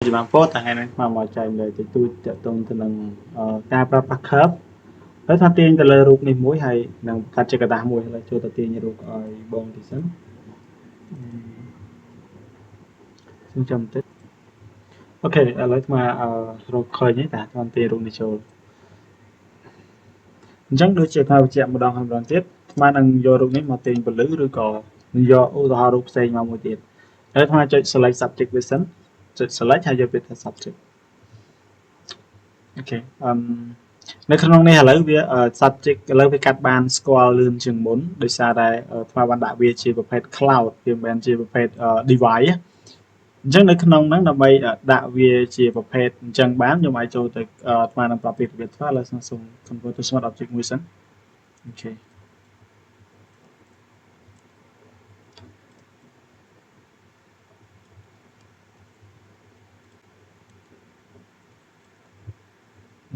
ច្បាស់ពោតថ្ងៃនេះមកចែកលើទៅទូតតងទៅនឹងការប្រើប្រាស់ curve ហើយថាទាញទៅលើរូបនេះមួយហើយនឹងកាត់ជាกระดาษមួយហើយចូលទៅទាញរូបឲ្យបងទីសិនខ្ញុំចាំតិចអូខេឥឡូវមករកឃើញទេតាតាមទាញរូបនេះចូលអញ្ចឹងដូចជាថាបញ្ជាក់ម្ដងហើយម្ដងទៀតស្មើនឹងយករូបនេះមកទាញពលឺឬក៏យកឧទាហរណ៍រូបផ្សេងមកមួយទៀតហើយស្មើចុច select subject វាសិនចុច select ហើយយកវាទៅ subject អូខេនៅក្នុងនេះឥឡូវវា subject ឥឡូវវាកាត់បានស្គាល់លឿនជាងមុនដោយសារតែថ្មបានដាក់វាជាប្រភេទ cloud វាមិនមែនជាប្រភេទ device អញ្ចឹងនៅក្នុងហ្នឹងដើម្បីដាក់វាជាប្រភេទអញ្ចឹងបានខ្ញុំអាចចូលទៅថ្មនឹងប្រាប់ពីរបៀបធ្វើឥឡូវសូម convert to smart object មួយសិនអូខេ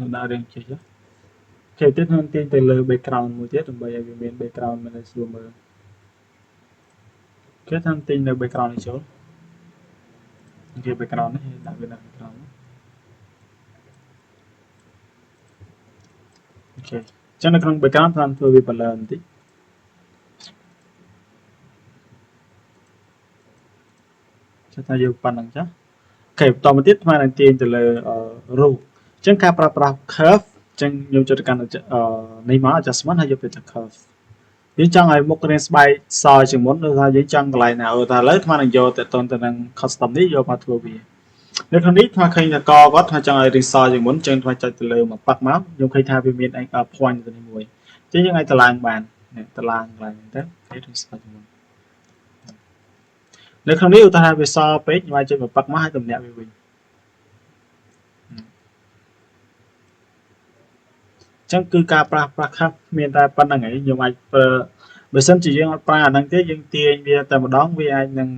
នឹងដាក់រឿងចេះចុះទៀតខ្ញុំទាញទៅលើ background មួយទៀតដើម្បីឲ្យវាមាន background មានឲ្យស្រួលមើលគេថាទាញនៅ background នេះចូលអូខេ background នេះដាក់វានៅ background អូខេអញ្ចឹងនៅក្នុង background តាមធ្វើវា blur បន្តិចចុះថាយកប៉ុណ្ណឹងចាអូខេបន្តមកទៀតស្មើនឹងទាញទៅលើរូបអញ្ចឹងការប្រើប្រាស់ curve អញ្ចឹងខ្ញុំចូលទៅកាន់នេះមក adjustment ហើយយកទៅ curve យើងចង់ឲ្យមុខរាងស្បែកសជាងមុនឬថាយើងចង់កន្លែងណាតែឥឡូវស្មើនឹងយកទៅទៅនឹង custom នេះយកមកធ្វើវានៅក្នុងនេះស្មើឃើញថាកគាត់ថាចង់ឲ្យរាងសជាងមុនអញ្ចឹងស្មើចុចទៅលើមកប៉ាក់មកខ្ញុំឃើញថាវាមាន point ទៅនេះមួយអញ្ចឹងយើងអាចតម្លើងបានតម្លើងកន្លែងហ្នឹងទៅគេរាងសជាងមុននៅក្នុងនេះឧទាហរណ៍វាសពេកខ្ញុំអាចចុចមកប៉ាក់មកហើយតម្លាក់វាវិញអញ្ចឹងគឺការប្រាស់ខាប់មានតែប៉ុណ្្នឹងឯងខ្ញុំអាចប្រើបើសិនជាយើងអត់ប្រើអាហ្នឹងទេយើងទាញវាតែម្ដងវាអាចនឹង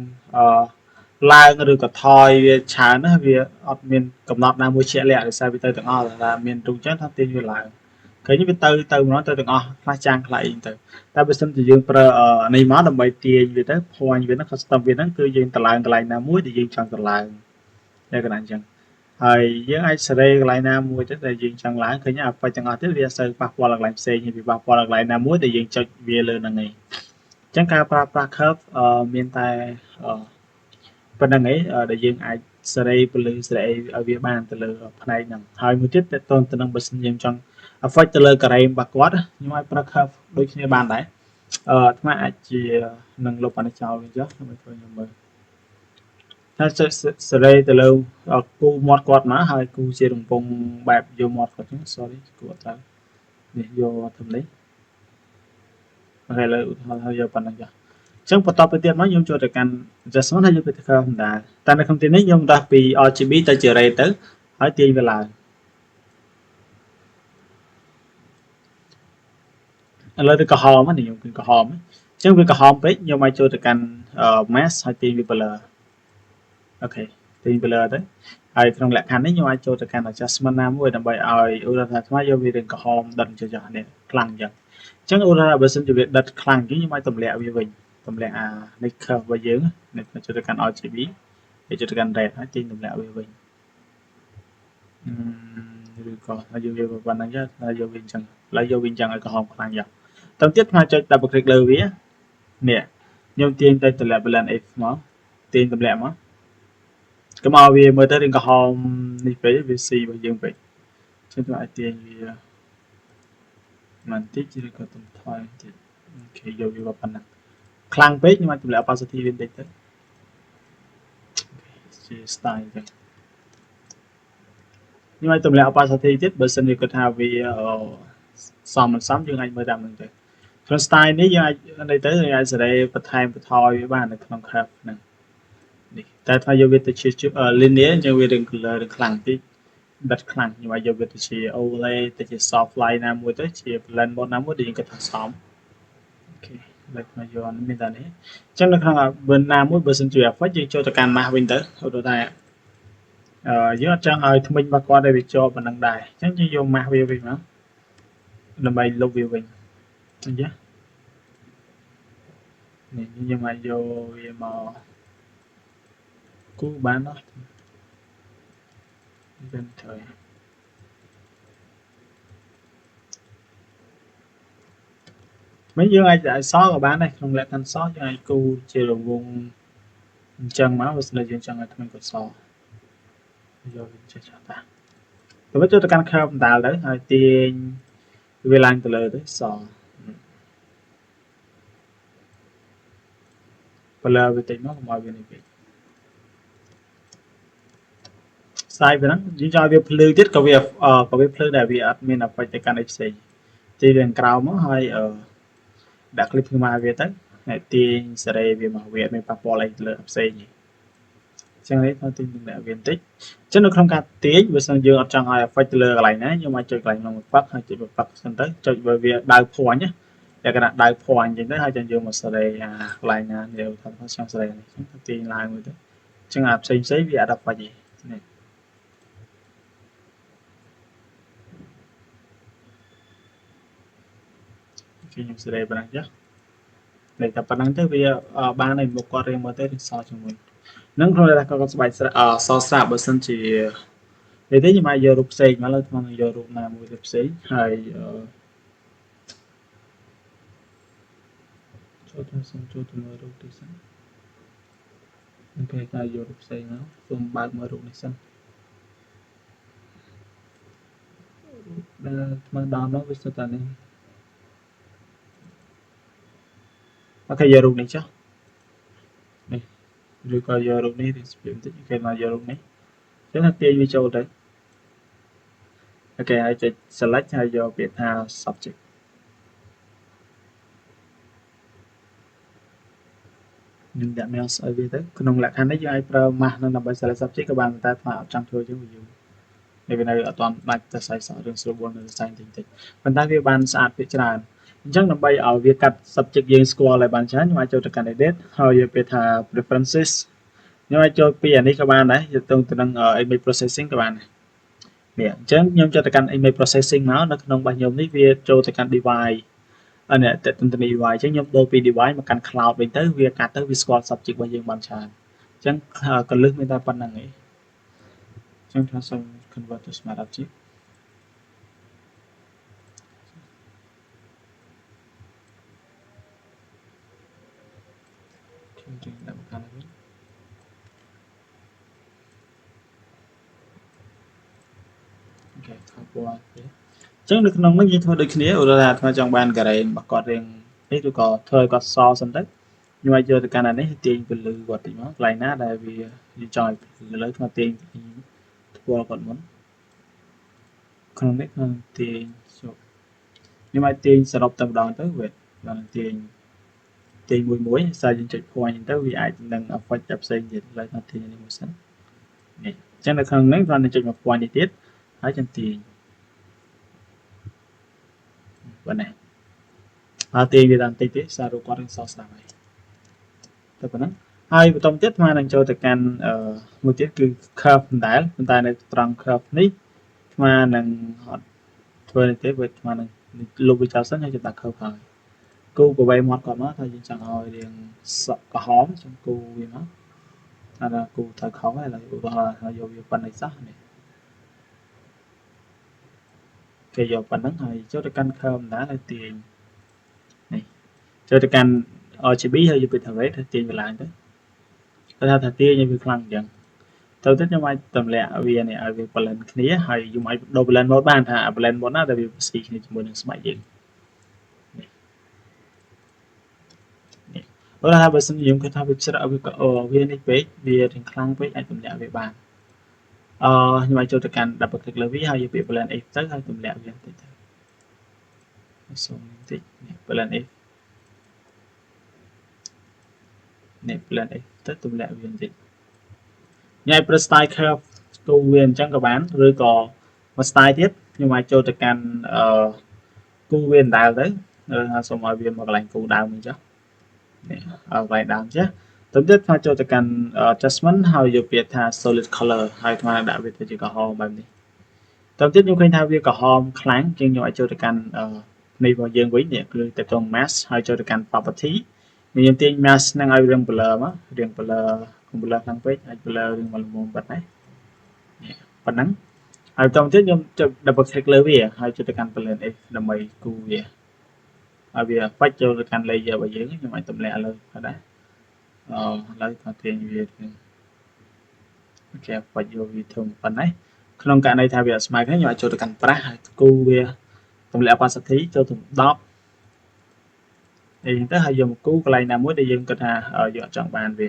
ឡើងឬក៏ថយវាច្រើនណាវាអត់មានកំណត់ណាមួយជាក់លាក់ដោយសារវាទៅទាំងអស់តែមានទូចឹងថាទាញវាឡើងឃើញវាទៅម្ដងទៅទាំងអស់ខ្លះចាំងខ្លះអីទៅតែបើសិនជាយើងប្រើនេះមកដើម្បីទាញវាទៅ point វាហ្នឹង custom វាហ្នឹងគឺយើងតម្លើងកន្លែងណាមួយដែលយើងចង់តម្លើងតែកន្លែងអញ្ចឹងហើយយើងអាចសេរីកន្លែងណាមួយទៅដែលយើងចង់ឡើងឃើញអាប៉ាច់ទាំងអស់ទៅវាអត់សូវប៉ះពាល់ដល់កន្លែងផ្សេងវាប៉ះពាល់ដល់កន្លែងណាមួយដែលយើងចុចវាលើហ្នឹងឯងអញ្ចឹងការប្រើប្រាស់ curve មានតែប៉ុណ្្នឹងឯងដែលយើងអាចសេរីពលឺសេរីឲ្យវាបានទៅលើផ្នែកហ្នឹងហើយមួយទៀតតើតើទៅនឹងបើសិនយើងចង់ effect ទៅលើការ៉េរបស់គាត់ខ្ញុំអាចប្រើ curve ដូចគ្នាបានដែរអាត្មាអាចជានឹងលុបអានេះចោលវិញចុះដើម្បីធ្វើខ្ញុំមើលถ้าសេរីទៅលើគូមាត់គាត់មកហើយគូជារំពងបែបយកមាត់គាត់ហ្នឹង sorry គូអត់ត្រូវនេះយកធ្វើនេះអូខេឥឡូវឧទាហរណ៍ហើយយកប៉ុណ្្នឹងចុះអញ្ចឹងបន្តទៅទៀតមកខ្ញុំចូលទៅកាន់ adjustment ហើយយកទៅ curve ធម្មតាតែនៅក្នុងទីនេះខ្ញុំដោះពី RGB ទៅជា ray ទៅហើយទាញវាឡើងឥឡូវវាក្រហមនេះខ្ញុំគឺក្រហមអញ្ចឹងវាក្រហមពេកខ្ញុំអាចចូលទៅកាន់ mask ហើយទាញវា blur អូខេទាញ blur ទៅហើយក្នុងលក្ខខណ្ឌនេះខ្ញុំអាចចូលទៅកាន់ adjustment ណាមួយដើម្បីឲ្យឧទាហរណ៍ថាថ្មយកវារឿងក្រហមដិតចុះនេះខ្លាំងអញ្ចឹងអញ្ចឹងឧទាហរណ៍បើសិនជាវាដិតខ្លាំងអញ្ចឹងខ្ញុំអាចទម្លាក់វាវិញទម្លាក់អានេះ curve របស់យើងនេះចូលទៅកាន់ RGB ហើយចូលទៅកាន់ red ហើយទាញទម្លាក់វាវិញឬក៏យកវាប៉ុណ្ណឹងចុះហើយយកវាអញ្ចឹងឥឡូវយកវាអញ្ចឹងឲ្យក្រហមខ្លាំងយ៉ាងទៅទៀតថ្មចុច double click លើវានេះខ្ញុំទាញទៅទម្លាក់ blend F មកទាញទម្លាក់មកកុំឲ្យវាមើលទៅរឿងក្រហមនេះពេកវាស៊ីរបស់យើងពេកចឹងtôiអាចទាញវាបន្តិចឬក៏បន្ថយបន្តិចអូខេយកវាប៉ុណ្ណឹងខ្លាំងពេកខ្ញុំអាចទម្លាក់ opacity វាបន្តិចទៅជា style ចឹងខ្ញុំអាចទម្លាក់ opacity ទៀតបើសិនជាគាត់ថាវាសមមិនសមយើងអាចមើលតាមហ្នឹងទៅក្នុង style នេះយើងអាចនេះទៅយើងអាចសេរីបន្ថែមបន្ថយវាបាននៅក្នុង curve ហ្នឹងនេះតែถ้าយកវាទៅជា linear អញ្ចឹងវារឿង color រឿងខ្លាំងតិចដិតខ្លាំងខ្ញុំអាចយកវាទៅជា overlay ទៅជា soft light ណាមួយទៅជា blend mode ណាមួយដែលយើងគិតថាសមអូខេលើកមកយកមានតែនេះអញ្ចឹងនៅក្នុង blend ណាមួយបើសិនជា effect យើងចូលទៅកាន់ mask វិញទៅឧទាហរណ៍ថាយើងអត់ចង់ឲ្យថ្មិញរបស់គាត់ឲ្យវាជាប់ប៉ុណ្ណឹងដែរអញ្ចឹងយើងយក mask វាវិញមកដើម្បីលុបវាវិញអញ្ចឹងនេះខ្ញុំអាចយកវាមកគូបានអត់ inventory មិនយើងអាចដាក់សក៏បានដែរក្នុងលក្ខខណ្ឌសយើងអាចគូជារង្វង់អញ្ចឹងមកបើស្នៅយើងចង់ឲ្យគ្មានកុសលយកវាចេះចាស់តាទៅចូលទៅកាន់ curve បណ្ដាលទៅហើយទាញវាឡើងទៅលើទៅសblur វាតិចមកកុំឲ្យវានេះពេកស្ដាយវាហ្នឹងយើងចង់ឲ្យវាភ្លឺទៀតក៏វាភ្លឺដែរវាអត់មាន effect ទៅកាន់អីផ្សេងទីវាក្រោមមកហើយដាក់ clip ขึ้นมาវាទៅហើយទាញសេរីវាមកវាអត់មានប៉ះពាល់អីលើផ្សេងទេអញ្ចឹងនេះទៅទាញដាក់វាបន្តិចអញ្ចឹងនៅក្នុងការទាញបើសិនយើងអត់ចង់ឲ្យ effect ទៅលើកន្លែងណាយើងមកចុចកន្លែងក្នុងប៉ាក់ហើយចុចប៉ាក់សិនទៅចុចបើវាដៅភ័ញណាតែគណៈដៅភ័ញអញ្ចឹងទៅហើយចាំយើងមកសេរីអាកន្លែងណាយើងថាចង់សេរីនេះអញ្ចឹងទាញឡើងមួយទៅអញ្ចឹងអាផ្សេងវាអត់ effect ទេនេះខ្ញុំសេរីប៉ុណ្ណឹងចាតែតែប៉ុណ្ណឹងទៅវាបានឲ្យមុខគាត់រៀងមើលទៅសជាមួយនឹងក្នុងដែលគាត់ស្បែកសស្រាបបើសិនជានេះទេខ្ញុំអាចយករូបផ្សេងមកលើថ្មនឹងយករូបណាមួយទៅផ្សេងហើយចូលទៅមើលរូបទីសិនអូខេតែយករូបផ្សេងមកសូមបើកមើលរូបនេះសិនដែលថ្មដល់នោះវាស្ទើរតែនេះអូខេយករូបនេះចុះនេះឬក៏យករូបនេះរៀងស្ពីបន្តិចគេមកយករូបនេះអញ្ចឹងថាទាញវាចូលទៅអូខេហើយចុច select ហើយយកពាក្យថា subject នឹងដាក់ mouse ឲ្យវាទៅក្នុងលក្ខខណ្ឌនេះយើងអាចប្រើ mouse នឹងដើម្បី select subject ក៏បានតែថ្មអត់ចង់ធ្វើជាងវាយូរនេះវានៅអត់ទាន់ដាច់តែខ្សែសក់រឿងស្រួលបួននៅខ្សែតិចប៉ុន្តែវាបានស្អាតពីច្រើនអញ្ចឹងដើម្បីឲ្យវាកាត់ subject យើងស្គាល់ឲ្យបានច្រើនខ្ញុំអាចចូលទៅកាន់ edit ហើយយកពាក្យថា preferences ខ្ញុំអាចចូលពីអានេះក៏បានដែរយកទៅនឹង image processing ក៏បានដែរនេះអញ្ចឹងខ្ញុំចូលទៅកាន់ image processing មកនៅក្នុងរបស់ខ្ញុំនេះវាចូលទៅកាន់ device នេះតេតិន device អញ្ចឹងខ្ញុំដូរពី device មកកាន់ cloud វិញទៅវាកាត់ទៅវាស្គាល់ subject របស់យើងបានច្រើនអញ្ចឹងកលឹះមានតែប៉ុណ្្នឹងឯងអញ្ចឹងថាសូម convert to smart object ខ្ញុំដាក់មកខាងនេះវិញអូខេថតពណ៌ទៀតអញ្ចឹងនៅក្នុងនេះយើងធ្វើដូចគ្នាឧទាហរណ៍ថាចង់បានការ៉េរបស់គាត់រៀងនេះឬក៏ធ្វើឲ្យគាត់សសិនទៅខ្ញុំអាចយកទៅកាន់អានេះទាញពលឺគាត់តិចមកកន្លែងណាដែលវាយើងចង់ឲ្យលើថ្មទាញធ្វើគាត់មុនក្នុងនេះខ្ញុំទាញខ្ញុំអាចទាញសរុបតែម្ដងទៅវាបានទាញមួយសារយើងចុច point ទៅវាអាចនឹង effect ផ្សេងទៀតឡើយថាទាញនេះមួយសិននេះអញ្ចឹងនៅក្នុងនេះគាត់នឹងចុចមក point នេះទៀតហើយចាំទាញប៉ុណ្ណេះហើយទាញវាតាមតិចទៀតសាររូបគាត់នឹងសស្ដាប់ហើយទៅប៉ុណ្ណឹងហើយបន្តទៀតស្មើនឹងចូលទៅកាន់មួយទៀតគឺ curve ប៉ុន្តែនៅត្រង់ curve នេះស្មើនឹងអត់ធ្វើនេះទេវាស្មើនឹងលុបវាចោលសិនហើយដាក់ curve ហើយគូប្រវែងមាត់គាត់មកថាយើងចង់ឲ្យរៀងក្រហមចង់គូវាមកថាគូត្រូវខំហើយឥឡូវឧទាហរណ៍ថាយកវាប៉ុណ្ណេះសោះនេះគេយកប៉ុណ្ណឹងហើយចូលទៅកាន់ curve បណ្ដាហើយទាញនេះចូលទៅកាន់ RGB ហើយយកពី rate ហើយទាញវាឡើងទៅគាត់ថាទាញឲ្យវាខ្លាំងអញ្ចឹងទៅទៀតខ្ញុំអាចទម្លាក់វានេះឲ្យវា blend គ្នាហើយខ្ញុំអាចដូរ blend mode បានថា blend mode ណាដែលវាស៊ីគ្នាជាមួយនឹងស្បែកយើងបើថាបើសិនខ្ញុំគិតថាវាច្រកវានេះពេកវារៀងខ្លាំងពេកអាចទម្លាក់វាបានខ្ញុំអាចចូលទៅកាន់ double click លើវាហើយយកពាក្យ blend X ទៅហើយទម្លាក់វាបន្តិចទៅសូមបន្តិចនេះ blend X នេះ blend X ទៅទម្លាក់វាបន្តិចខ្ញុំអាចប្រើ style curve គូវាអញ្ចឹងក៏បានឬក៏មួយ style ទៀតខ្ញុំអាចចូលទៅកាន់គូវាដដែលទៅសូមឲ្យវាមកកន្លែងគូដើមអញ្ចឹងនេះកន្លែងដើមចាទៅទៀតថាចូលទៅកាន់ adjustment ហើយយកពាក្យថា solid color ហើយថ្មដាក់វាទៅជាក្រហមបែបនេះទៅទៀតខ្ញុំឃើញថាវាក្រហមខ្លាំងជាងខ្ញុំអាចចូលទៅកាន់នេះរបស់យើងវិញនេះគឺទៅក្នុង mask ហើយចូលទៅកាន់ property ខ្ញុំទាញ mask ហ្នឹងឲ្យរៀង blur មករៀង blur ខ្លាំងពេកអាច blur រៀងមកល្មមប៉ុណ្ណេះនេះប៉ុណ្ណឹង ហើយតោះទៀតខ្ញុំចុច double click លើវាហើយចុចទៅកាន់ Blend X ដើម្បីគូវាហើយវាបាច់ចូលទៅកាន់ layer របស់យើងខ្ញុំអាចទម្លាក់លើដែរឥឡូវគាត់ទាញវាអូខេបាច់យកវាធំប៉ុណ្ណេះក្នុងករណីថាវាអត់ស្មើគ្នាខ្ញុំអាចចូលទៅកាន់ប្រាស់ហើយគូវាទម្លាក់ opacity ចូលទៅ10អីចឹងទៅហើយយកមកគូកន្លែងណាមួយដែលយើងគិតថាយើងអត់ចង់បានវា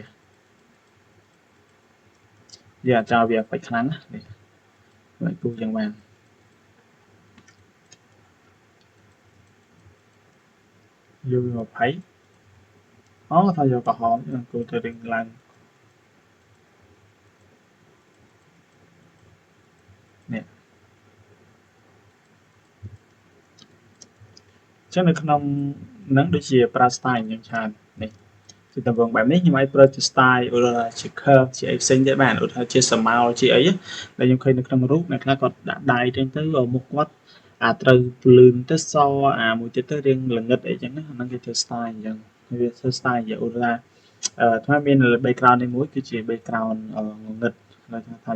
យើងអត់ចង់វាបាច់ខ្លាំងណានេះគូចឹងបានយកវា20ថាយកក្រហមគូទៅរៀងឡើងនេះចឹងនៅក្នុងនឹងដូចជាប្រើ style យ៉ាងច្រើននេះជាតំបងបែបនេះខ្ញុំអាចប្រើជា style ឬជា curve ជាអីផ្សេងទៀតបានឧទាហរណ៍ជាសមោលជាអីដែលខ្ញុំឃើញនៅក្នុងរូបអ្នកខ្លះគាត់ដាក់ដៃទៅមុខគាត់ត្រូវភ្លឺទៅសមួយទៀតទៅរៀងល្ងិតអីចឹងណាហ្នឹងគេធ្វើ style អញ្ចឹងវាធ្វើ style ជាឧទាហរណ៍ថ្មមាន background នេះមួយគឺជា background ងងឹតគេថា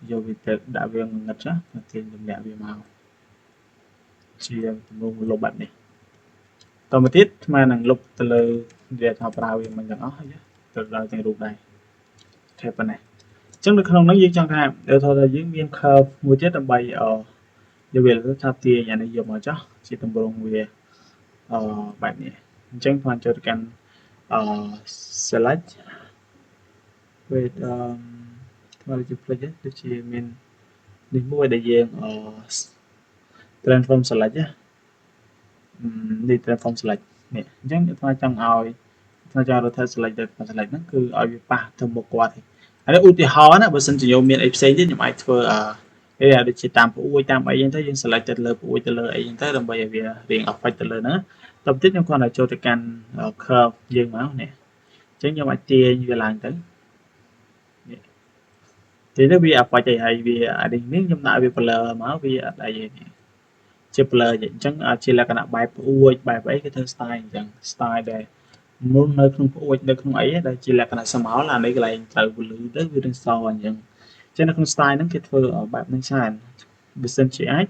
យកវាទៅដាក់វាងងឹតចាទាញទម្លាក់វាមកជាទម្រង់លុបបែបនេះតទៅទៀតថ្មនឹងលុបទៅលើវាថាប្រើវាមិនទាំងអស់ហើយទៅដល់ទាំងរូបដែរតែប៉ុណ្ណេះអញ្ចឹងនៅក្នុងនោះយើងចង់ថាថាយើងមាន curve មួយទៀតដើម្បីយកវាទៅថាទាញអានេះយកមកចោះជាទម្រង់វាបែបនេះអញ្ចឹងខ្ញុំចូលទៅកាន់ select with ថ្មជា plug ដូចជាមាននេះមួយដែលយើងtransform select នេះ transform select នេះអញ្ចឹងថ្មចង់ឲ្យថ្មចង់ rotate select ទៅ select ហ្នឹងគឺឲ្យវាប៉ះទៅមុខគាត់ហើយឧទាហរណ៍ណាបើសិនជាខ្ញុំមានអីផ្សេងទៀតខ្ញុំអាចធ្វើដូចជាតាមប្អួយតាមអីចឹងទៅយើង select ទៅលើប្អួយទៅលើអីចឹងទៅដើម្បីឲ្យវារៀង effect ទៅលើហ្នឹងតទៅទៀតខ្ញុំគ្រាន់តែចូលទៅកាន់ curve យើងមកនេះអញ្ចឹងខ្ញុំអាចទាញវាឡើងទៅនេះទៅវា effect អីហើយវាអានេះខ្ញុំដាក់វា blur មកវាអត់អីទេជា blur អញ្ចឹងជាលក្ខណៈបែបប្អួយបែបអីគេធ្វើ style អញ្ចឹង style ដែលមុននៅក្នុងប្អួយនៅក្នុងអីដែលជាលក្ខណៈសមោលអានេះកន្លែងត្រូវពលឺទៅវានឹងសអញ្ចឹងចឹងនៅក្នុង style ហ្នឹងគេធ្វើបែបហ្នឹងច្រើនបើសិនជាអាច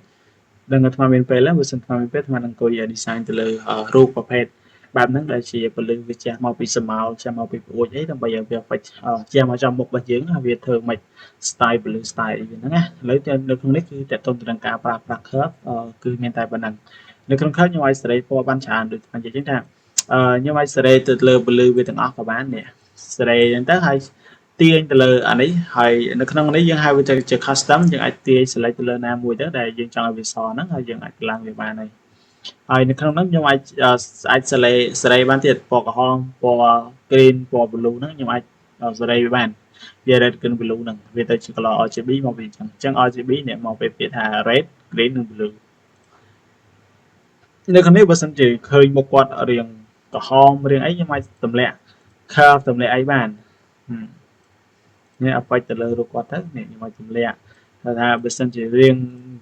ដឹងថាមានពេលហើយបើសិនថាមានពេលអានឹងអង្គុយ design ទៅលើរូបប្រភេទបែបហ្នឹងដែលជាពលឺវាជះមកពីសមោលជះមកពីប្អួយអីដើម្បីឲ្យវាជះមកចំមុខរបស់យើងវាធ្វើមិន style ពលឺ style អីហ្នឹងណាឥឡូវនៅក្នុងនេះគឺតើតទៅនឹងការប្រើប្រាស់ curve គឺមានតែប៉ុណ្ណឹងនៅក្នុង curve ខ្ញុំឲ្យសេរីពណ៌បានច្រើនដូចខ្ញុំនិយាយចឹងថាខ្ញុំអាចសេរីទៅលើពលឺវាទាំងអស់ក៏បាននេះសេរីចឹងទៅហើយទាញទៅលើអានេះហើយនៅក្នុងនេះយើងហៅវាទៅជា custom យើងអាចទាញ select ទៅលើណាមួយទៅដែលយើងចង់ឲ្យវាសហ្នឹងហើយយើងអាចឡើងវាបានហើយនៅក្នុងហ្នឹងខ្ញុំអាចសេរីបានទៀតពណ៌ក្រហមពណ៌ green ពណ៌ blue ហ្នឹងខ្ញុំអាចសេរីវាបានវា red green blue ហ្នឹងវាទៅជា color RGB មកវាអញ្ចឹង RGB នេះមកពេលពាក្យថា red green និង blue នៅក្នុងនេះបើសិនជាឃើញមុខគាត់រៀងក្រហមរៀងអីខ្ញុំអាចទម្លាក់ curve ទម្លាក់អីបាននេះអាចទៅលើរូបគាត់ទៅនេះខ្ញុំអាចទម្លាក់ថាបើសិនជារៀង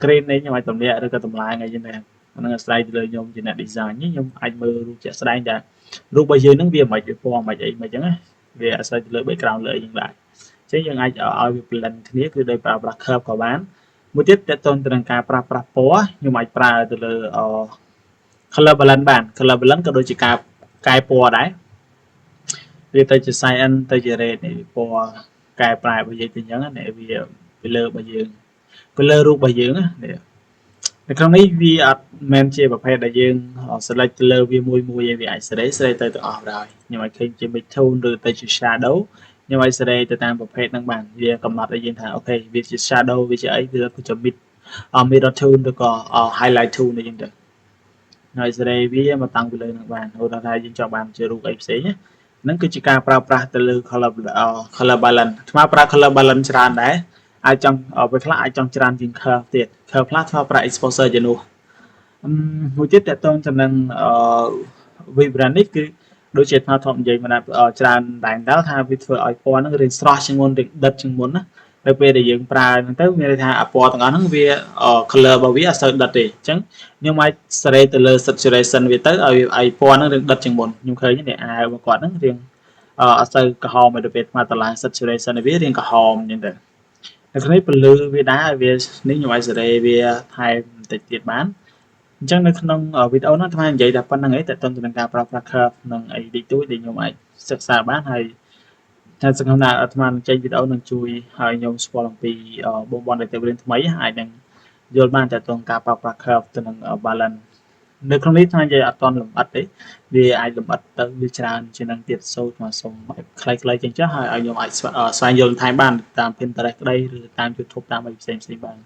green នេះខ្ញុំអាចទម្លាក់ឬក៏តម្លើងអីចឹងដែរអានឹងអាស្រ័យទៅលើខ្ញុំជាអ្នក design ខ្ញុំអាចមើលរូបជាក់ស្ដែងថារូបរបស់យើងនឹងវាមិនវាពណ៌មិនអីមិនចឹងណាវាអាស្រ័យទៅលើ background លើអីចឹងដែរអញ្ចឹងយើងអាចឲ្យវា blend គ្នាគឺដោយប្រើប្រាស់ curve ក៏បានមួយទៀតតើតើទៅនឹងការប្រើប្រាស់ពណ៌ខ្ញុំអាចប្រើទៅលើcolor balance បាន color balance ក៏ដូចជាការកែពណ៌ដែរវាទៅជា cyan ទៅជា red នេះពណ៌កែប្រែរបស់យើងទៅអញ្ចឹងនេះវាពីលើរបស់យើងពីលើរូបរបស់យើងនេះនៅក្នុងនេះវាអត់មែនជាប្រភេទដែលយើង select ទៅលើវាមួយឯងវាអាចសេរីទៅទាំងអស់ដែរខ្ញុំអាចឃើញជា mid tone ឬទៅជា shadow ខ្ញុំអាចសេរីទៅតាមប្រភេទហ្នឹងបានវាកំណត់ឲ្យយើងថាអូខេវាជា shadow វាជាអីវាគឺជា mid tone ឬក៏ highlight tone អីចឹងទៅហើយសេរីវាមកតាំងពីលើនឹងបានឧទាហរណ៍ថាយើងចង់បានជារូបអីផ្សេងហ្នឹងគឺជាការប្រើប្រាស់ទៅលើ color balance ថ្មប្រើ color balance ច្រើនដែរអាចចង់ពេលខ្លះអាចចង់ច្រើនជាង curve ទៀត curve ខ្លះថ្មប្រើ exposure ជំនួសមួយទៀតតើតើទៅនឹង vibrant នេះគឺដូចជាថ្មធំនិយាយមកច្រើនដែរថាវាធ្វើឲ្យពណ៌ហ្នឹងរៀងស្រស់ជាងមុនដិតជាងមុនណាទៅពេលដែលយើងប្រើហ្នឹងទៅមានន័យថាពណ៌ទាំងអស់ហ្នឹងវា color របស់វាអត់សូវដិតទេអញ្ចឹងខ្ញុំអាចសេរីទៅលើ saturation វាទៅឲ្យពណ៌ហ្នឹងរៀងដិតជាងមុនខ្ញុំឃើញនេះអាវរបស់គាត់ហ្នឹងរៀងអត់សូវក្រហមទៅពេលថ្មតម្លើង saturation វារៀងក្រហមអញ្ចឹងទៅ នៅក្នុងនេះពលឺវាដែរវានេះខ្ញុំអាចសេរីវាថែមបន្តិចទៀតបានអញ្ចឹងនៅក្នុងវីដេអូហ្នឹងថ្មនិយាយតែប៉ុណ្្នឹងឯងតើតើទៅនឹងការប្រើប្រាស់ curve និងអីតិចតួចដែលខ្ញុំអាចសិក្សាបានហើយតែសង្ឃឹមថាអាត្មាចេញវីដេអូនឹងជួយឲ្យខ្ញុំស្គាល់អំពីបងប្អូនដែលទៅរៀនថ្មីអាចនឹងយល់បានតើតើការប្រើប្រាស់ curve ទៅនឹង balance នៅក្នុងនេះថ្មនិយាយអត់ទាន់លម្អិតទេវាអាចលម្អិតទៅវាច្រើនជាងនឹងទៀតសូត្រមកសុំខ្លីៗចឹងចុះហើយឲ្យខ្ញុំអាចស្វែងយល់បន្ថែមបានតាម Pinterest ក្តីឬតាម YouTube តាមអីផ្សេងៗបាន